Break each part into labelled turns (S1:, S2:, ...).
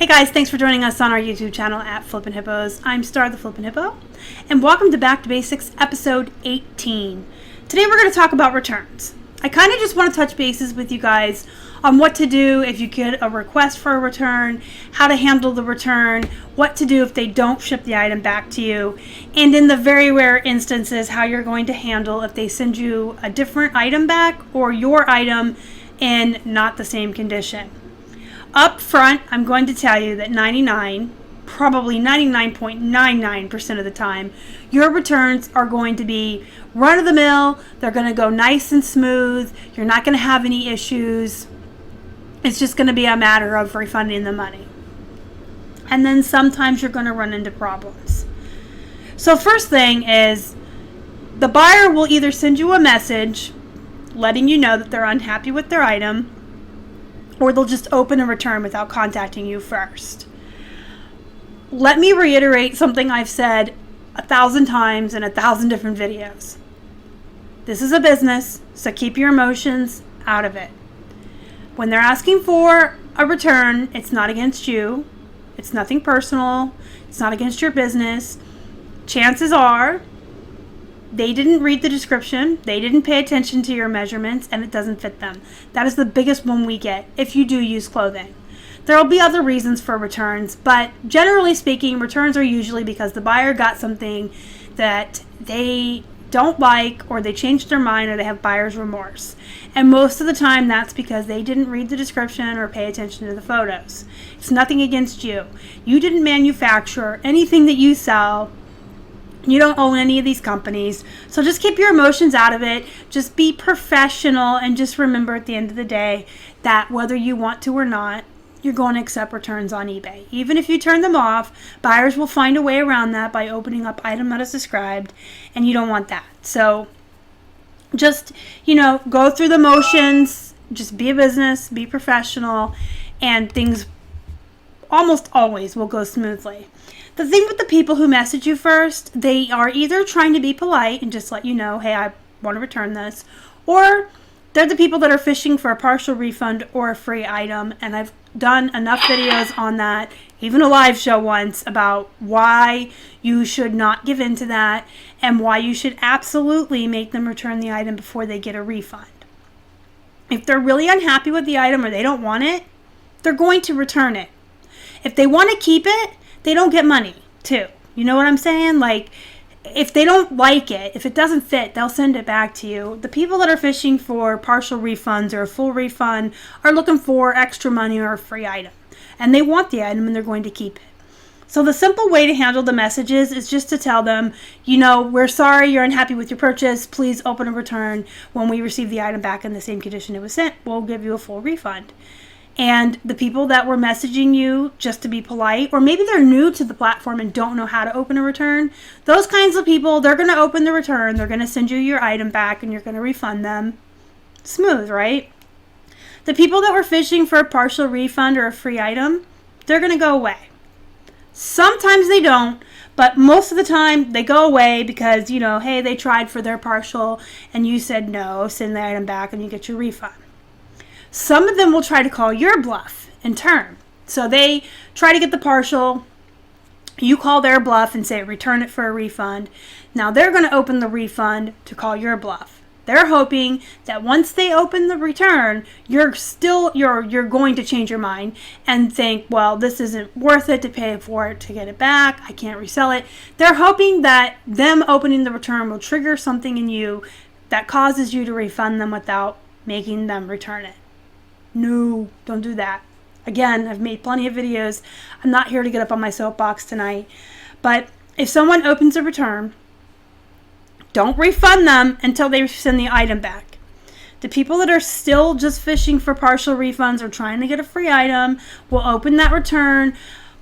S1: Hey guys, thanks for joining us on our YouTube channel at Flippin Hippos. I'm Star the Flippin Hippo, and welcome to Back to Basics episode 18. Today we're going to talk about returns. I kind of just want to touch bases with you guys on what to do if you get a request for a return, how to handle the return, what to do if they don't ship the item back to you, and in the very rare instances, how you're going to handle if they send you a different item back or your item in not the same condition. Up front, I'm going to tell you that probably 99.99% of the time, your returns are going to be run-of-the-mill. They're going to go nice and smooth. You're not going to have any issues. It's just going to be a matter of refunding the money. And then sometimes you're going to run into problems. So first thing is, the buyer will either send you a message letting you know that they're unhappy with their item, or they'll just open a return without contacting you first. Let me reiterate something I've said 1,000 times in 1,000 different videos. This is a business, so keep your emotions out of it. When they're asking for a return, it's not against you. It's nothing personal. It's not against your business. Chances are they didn't read the description, they didn't pay attention to your measurements, and it doesn't fit them. That is the biggest one we get if you do use clothing. There will be other reasons for returns, but generally speaking, returns are usually because the buyer got something that they don't like, or they changed their mind, or they have buyer's remorse. And most of the time that's because they didn't read the description or pay attention to the photos. It's nothing against you. You didn't manufacture anything that you sell. You don't own any of these companies, so just keep your emotions out of it. Just be professional, and just remember at the end of the day that whether you want to or not, you're going to accept returns on eBay. Even if you turn them off, buyers will find a way around that by opening up item that is described, and you don't want that. So just, go through the motions, just be a business, be professional, and things almost always will go smoothly. The thing with the people who message you first, they are either trying to be polite and just let you know, hey, I want to return this, or they're the people that are fishing for a partial refund or a free item. And I've done enough videos on that, even a live show once, about why you should not give in to that and why you should absolutely make them return the item before they get a refund. If they're really unhappy with the item or they don't want it, they're going to return it. If they want to keep it, they don't get money too. You know what I'm saying? Like, if they don't like it, if it doesn't fit, they'll send it back to you. The people that are fishing for partial refunds or a full refund are looking for extra money or a free item. And they want the item and they're going to keep it. So the simple way to handle the messages is just to tell them, we're sorry you're unhappy with your purchase. Please open a return. When we receive the item back in the same condition it was sent, we'll give you a full refund. And the people that were messaging you just to be polite, or maybe they're new to the platform and don't know how to open a return, those kinds of people, they're going to open the return, they're going to send you your item back, and you're going to refund them. Smooth, right? The people that were fishing for a partial refund or a free item, they're going to go away. Sometimes they don't, but most of the time they go away because, hey, they tried for their partial and you said no, send the item back and you get your refund. Some of them will try to call your bluff in turn. So they try to get the partial, you call their bluff and say return it for a refund. Now they're going to open the refund to call your bluff. They're hoping that once they open the return, you're going to change your mind and think, well, this isn't worth it to pay for it to get it back. I can't resell it. They're hoping that them opening the return will trigger something in you that causes you to refund them without making them return it. No, don't do that. Again, I've made plenty of videos. I'm not here to get up on my soapbox tonight. But if someone opens a return, don't refund them until they send the item back. The people that are still just fishing for partial refunds or trying to get a free item will open that return,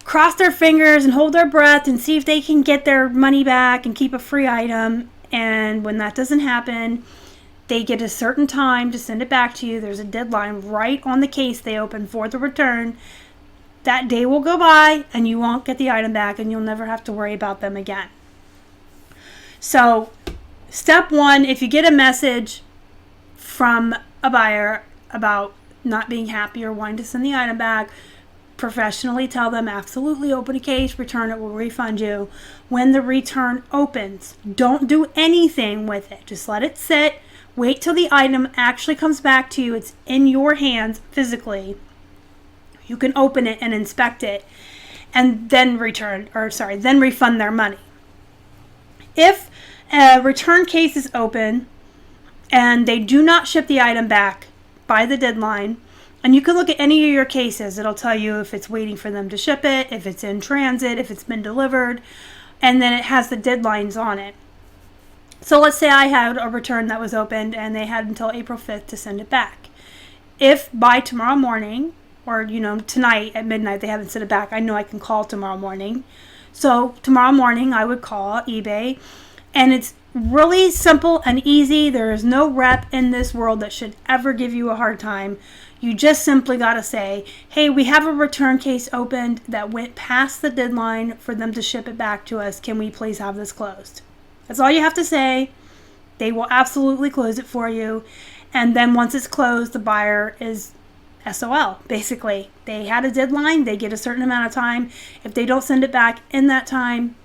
S1: cross their fingers and hold their breath and see if they can get their money back and keep a free item. And when that doesn't happen, they get a certain time to send it back to you. There's a deadline right on the case they open for the return. That day will go by and you won't get the item back and you'll never have to worry about them again. So, step one, if you get a message from a buyer about not being happy or wanting to send the item back, professionally tell them absolutely open a case, return it, we'll refund you. When the return opens, don't do anything with it. Just let it sit. Wait till the item actually comes back to you. It's in your hands physically. You can open it and inspect it and then then refund their money. If a return case is open and they do not ship the item back by the deadline, and you can look at any of your cases, it'll tell you if it's waiting for them to ship it, if it's in transit, if it's been delivered, and then it has the deadlines on it. So let's say I had a return that was opened and they had until April 5th to send it back. If by tomorrow morning, or tonight at midnight they haven't sent it back, I know I can call tomorrow morning. So tomorrow morning I would call eBay, and it's really simple and easy. There is no rep in this world that should ever give you a hard time. You just simply got to say, hey, we have a return case opened that went past the deadline for them to ship it back to us. Can we please have this closed? That's all you have to say. They will absolutely close it for you. And then once it's closed, the buyer is SOL, basically. They had a deadline. They get a certain amount of time. If they don't send it back in that time,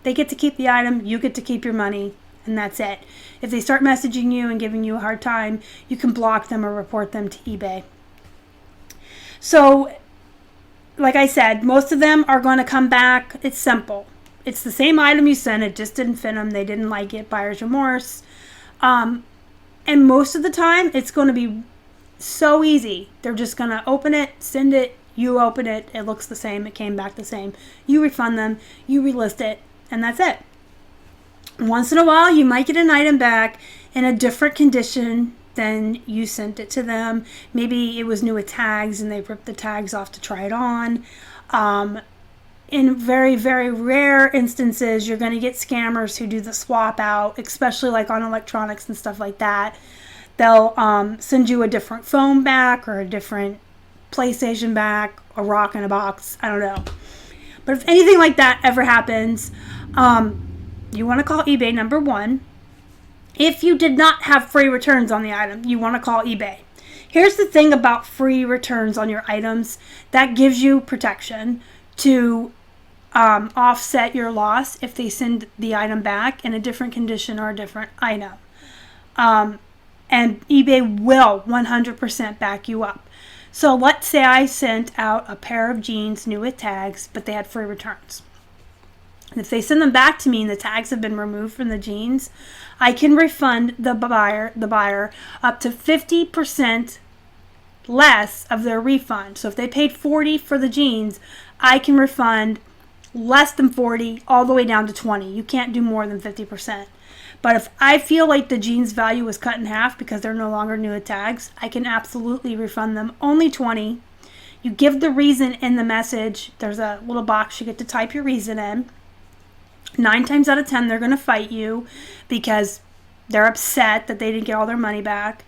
S1: they get to keep the item. You get to keep your money. And that's it. If they start messaging you and giving you a hard time, you can block them or report them to eBay. So, like I said, most of them are going to come back. It's simple. It's the same item you sent. It just didn't fit them. They didn't like it. Buyer's remorse. And most of the time, it's going to be so easy. They're just going to open it, send it, you open it. It looks the same. It came back the same. You refund them. You relist it. And that's it. Once in a while, you might get an item back in a different condition than you sent it to them. Maybe it was new with tags and they ripped the tags off to try it on. In very, very rare instances, you're going to get scammers who do the swap out, especially like on electronics and stuff like that. They'll send you a different phone back or a different PlayStation back, a rock in a box. I don't know. But if anything like that ever happens, you want to call eBay, number one. If you did not have free returns on the item, you want to call eBay. Here's the thing about free returns on your items. That gives you protection to offset your loss if they send the item back in a different condition or a different item. And eBay will 100% back you up. So let's say I sent out a pair of jeans new with tags, but they had free returns. And if they send them back to me and the tags have been removed from the jeans, I can refund the buyer up to 50% less of their refund. So if they paid $40 for the jeans, I can refund less than $40 all the way down to $20. You can't do more than 50%. But if I feel like the jeans value was cut in half because they're no longer new with tags, I can absolutely refund them only $20. You give the reason in the message. There's a little box you get to type your reason in. 9 times out of 10, they're going to fight you because they're upset that they didn't get all their money back.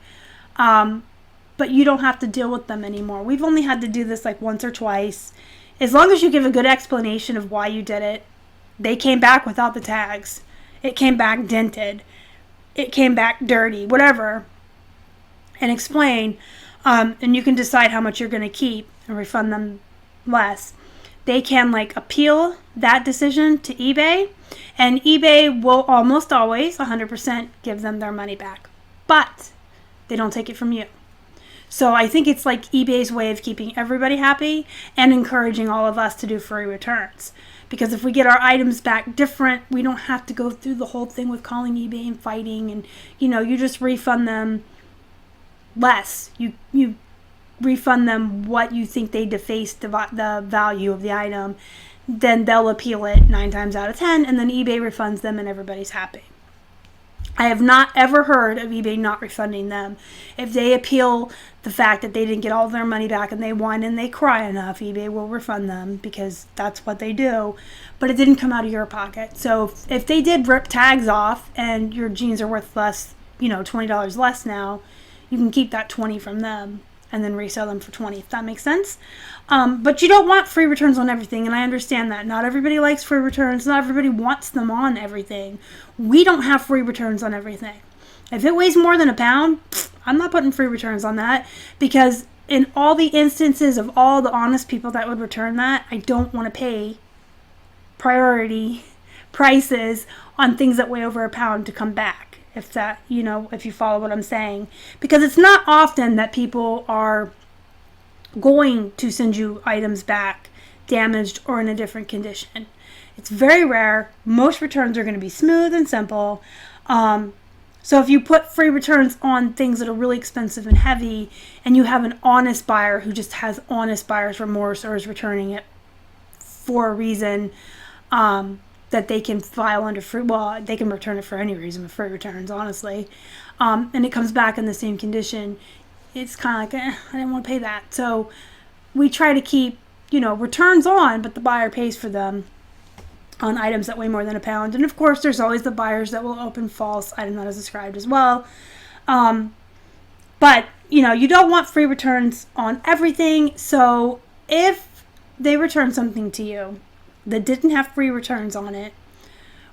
S1: But you don't have to deal with them anymore. We've only had to do this like once or twice. As long as you give a good explanation of why you did it. They came back without the tags. It came back dented. It came back dirty, whatever. And explain. And you can decide how much you're going to keep and refund them less. They can appeal that decision to eBay, and eBay will almost always 100% give them their money back, but they don't take it from you. So I think it's like eBay's way of keeping everybody happy and encouraging all of us to do free returns. Because if we get our items back different, we don't have to go through the whole thing with calling eBay and fighting, and you just refund them less. You refund them what you think they defaced the value of the item, then they'll appeal it 9 times out of 10, and then eBay refunds them and everybody's happy. I have not ever heard of eBay not refunding them. If they appeal the fact that they didn't get all their money back and they won and they cry enough, eBay will refund them because that's what they do. But it didn't come out of your pocket. So if they did rip tags off and your jeans are worth less, $20 less now, you can keep that $20 from them and then resell them for $20, if that makes sense. But you don't want free returns on everything, and I understand that. Not everybody likes free returns. Not everybody wants them on everything. We don't have free returns on everything. If it weighs more than a pound, I'm not putting free returns on that, because in all the instances of all the honest people that would return that, I don't want to pay priority prices on things that weigh over a pound to come back. If that, if you follow what I'm saying. Because it's not often that people are going to send you items back damaged or in a different condition. It's very rare. Most returns are going to be smooth and simple. So if you put free returns on things that are really expensive and heavy, and you have an honest buyer who just has honest buyer's remorse or is returning it for a reason that they can file under free, well, they can return it for any reason with free returns, honestly, and it comes back in the same condition, it's kind of like, I didn't want to pay that. So we try to keep, returns on, but the buyer pays for them on items that weigh more than a pound. And of course, there's always the buyers that will open false item that is described as well. But, you don't want free returns on everything. So if they return something to you that didn't have free returns on it,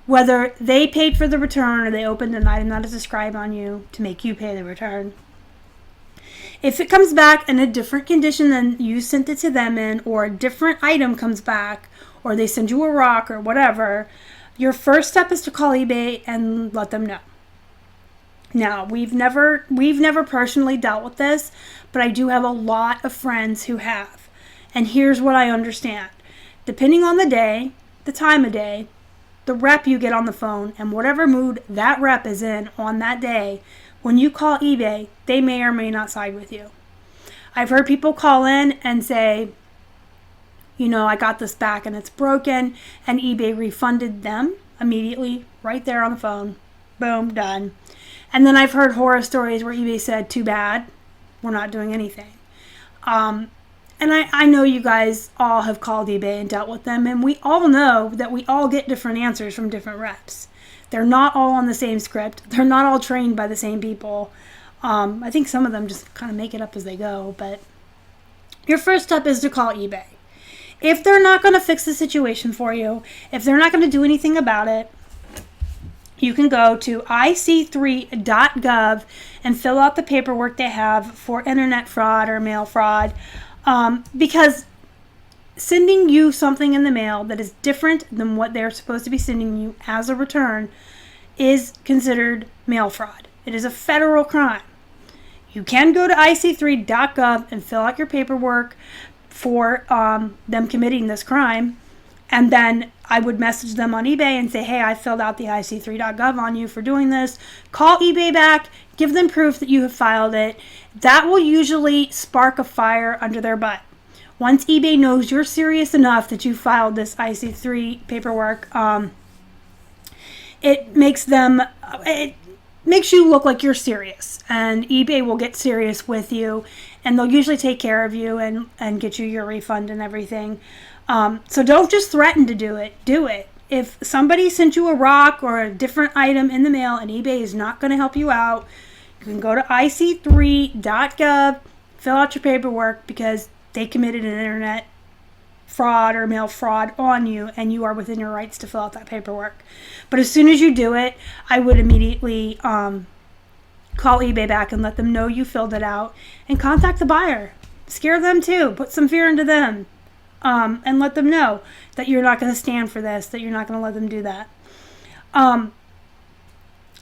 S1: whether they paid for the return or they opened an item that is described on you to make you pay the return, if it comes back in a different condition than you sent it to them in, or a different item comes back, or they send you a rock or whatever, your first step is to call eBay and let them know. Now, we've never personally dealt with this, but I do have a lot of friends who have. And here's what I understand. Depending on the day, the time of day, the rep you get on the phone, and whatever mood that rep is in on that day, when you call eBay, they may or may not side with you. I've heard people call in and say, I got this back and it's broken, and eBay refunded them immediately right there on the phone. Boom, done. And then I've heard horror stories where eBay said, too bad, we're not doing anything. And I know you guys all have called eBay and dealt with them, and we all know that we all get different answers from different reps. They're not all on the same script. They're not all trained by the same people. I think some of them just kind of make it up as they go, but your first step is to call eBay. If they're not going to fix the situation for you, if they're not going to do anything about it, you can go to ic3.gov and fill out the paperwork they have for internet fraud or mail fraud, because sending you something in the mail that is different than what they're supposed to be sending you as a return is considered mail fraud. It is a federal crime. You can go to ic3.gov and fill out your paperwork for them committing this crime, and then I would message them on eBay and say, hey, I filled out the ic3.gov on you for doing this. Call eBay back, give them proof that you have filed it. That will usually spark a fire under their butt. Once eBay knows you're serious enough that you filed this IC3 paperwork, it makes you look like you're serious, and eBay will get serious with you, and they'll usually take care of you and get you your refund and everything. So don't just threaten to do it. Do it. If somebody sent you a rock or a different item in the mail and eBay is not going to help you out, you can go to ic3.gov, fill out your paperwork, because they committed an internet fraud or mail fraud on you, and you are within your rights to fill out that paperwork. But as soon as you do it, I would immediately call eBay back and let them know you filled it out, and contact the buyer. Scare them too. Put some fear into them, and let them know that you're not going to stand for this, that you're not going to let them do that.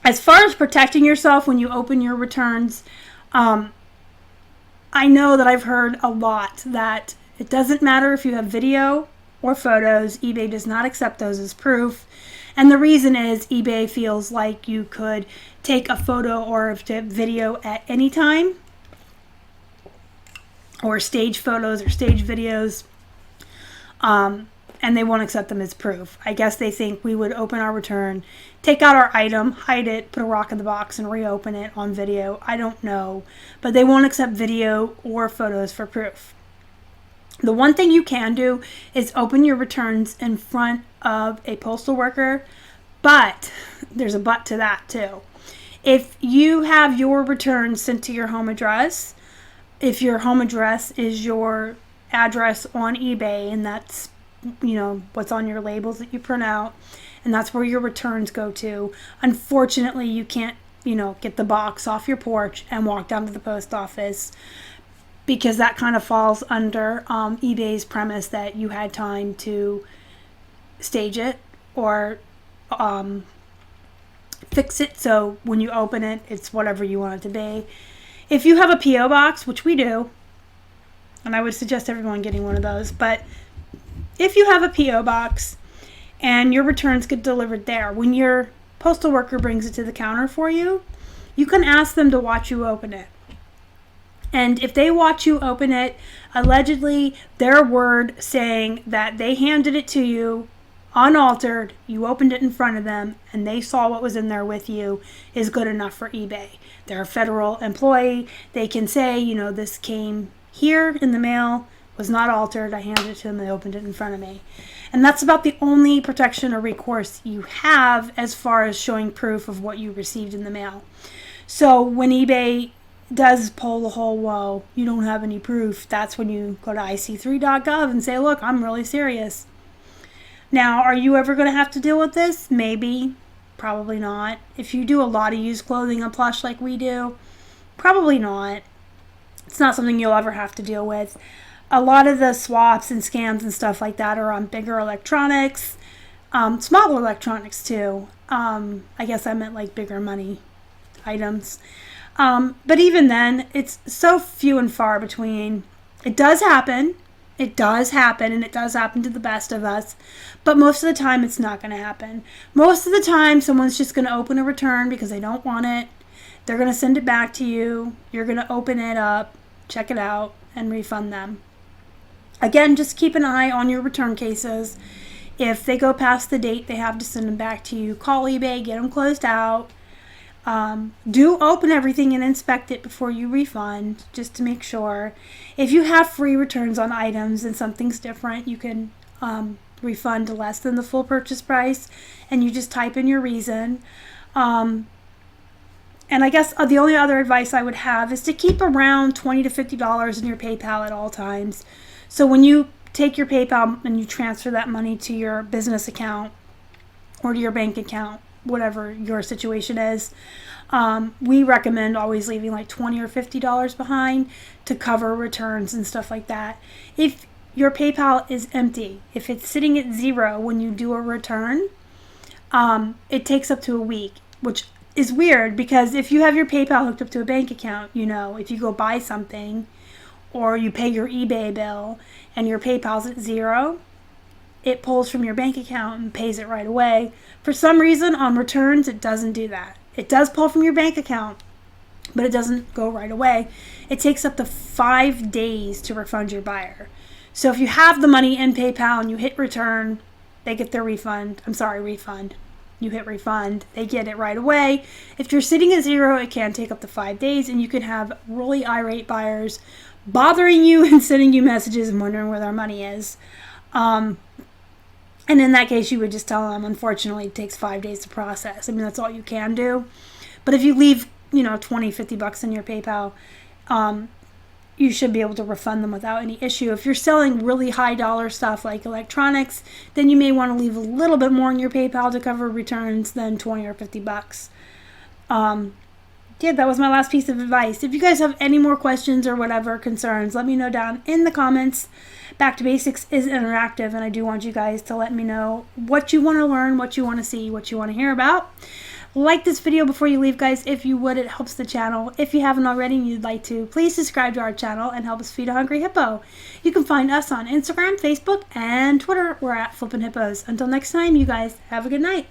S1: As far as protecting yourself when you open your returns, I know that I've heard a lot that it doesn't matter if you have video or photos, eBay does not accept those as proof. And the reason is eBay feels like you could take a photo or a video at any time, or stage photos or stage videos, and they won't accept them as proof. I guess they think we would open our return, take out our item, hide it, put a rock in the box, and reopen it on video. I don't know, but they won't accept video or photos for proof. The one thing you can do is open your returns in front of a postal worker, but there's a but to that too. If you have your returns sent to your home address, if your home address is your address on eBay, and that's what's on your labels that you print out, and that's where your returns go to, unfortunately you can't get the box off your porch and walk down to the post office. because that kind of falls under eBay's premise that you had time to stage it or fix it, so when you open it, it's whatever you want it to be. If you have a P.O. box, which we do, and I would suggest everyone getting one of those, but if you have a P.O. box and your returns get delivered there, when your postal worker brings it to the counter for you, you can ask them to watch you open it. And if they watch you open it, allegedly their word saying that they handed it to you unaltered, you opened it in front of them, and they saw what was in there with you, is good enough for eBay. They're a federal employee. They can say, you know, this came here in the mail, was not altered, I handed it to them, they opened it in front of me. And that's about the only protection or recourse you have as far as showing proof of what you received in the mail. So when eBay does pull the whole, whoa, you don't have any proof, that's when you go to ic3.gov and say, look, I'm really serious. Now, are you ever going to have to deal with this? Maybe. Probably not. If you do a lot of used clothing on Plush like we do, probably not. It's not something you'll ever have to deal with. A lot of the swaps and scams and stuff like that are on bigger electronics, smaller electronics too. I guess I meant like bigger money items. But even then, it's so few and far between. It does happen. It does happen, and it does happen to the best of us. But most of the time, it's not going to happen. Most of the time, someone's just going to open a return because they don't want it. They're going to send it back to you. You're going to open it up, check it out, and refund them. Again, just keep an eye on your return cases. If they go past the date they have to send them back to you, call eBay, get them closed out. Do open everything and inspect it before you refund, just to make sure. If you have free returns on items and something's different, you can refund less than the full purchase price, and you just type in your reason. And I guess the only other advice I would have is to keep around $20 to $50 in your PayPal at all times. So when you take your PayPal and you transfer that money to your business account or to your bank account, whatever your situation is, we recommend always leaving like $20 or $50 behind to cover returns and stuff like that. If your PayPal is empty, if it's sitting at zero when you do a return, it takes up to a week, which is weird because if you have your PayPal hooked up to a bank account, you know, if you go buy something or you pay your eBay bill and your PayPal's at zero, it pulls from your bank account and pays it right away. For some reason, on returns, it doesn't do that. It does pull from your bank account, but it doesn't go right away. It takes up to 5 days to refund your buyer. So if you have the money in PayPal and you hit return, they get their refund. Refund. You hit refund, they get it right away. If you're sitting at zero, it can take up to 5 days, and you can have really irate buyers bothering you and sending you messages and wondering where their money is. And in that case, you would just tell them, unfortunately, it takes 5 days to process. I mean, that's all you can do. But if you leave, $20, $50 in your PayPal, you should be able to refund them without any issue. If you're selling really high dollar stuff like electronics, then you may want to leave a little bit more in your PayPal to cover returns than $20 or $50. That was my last piece of advice. If you guys have any more questions or whatever concerns, let me know down in the comments. Back to Basics is interactive, and I do want you guys to let me know what you want to learn, what you want to see, what you want to hear about. Like this video before you leave, guys, if you would. It helps the channel. If you haven't already and you'd like to, please subscribe to our channel and help us feed a hungry hippo. You can find us on Instagram, Facebook, and Twitter. We're at Flippin' Hippos. Until next time, you guys have a good night.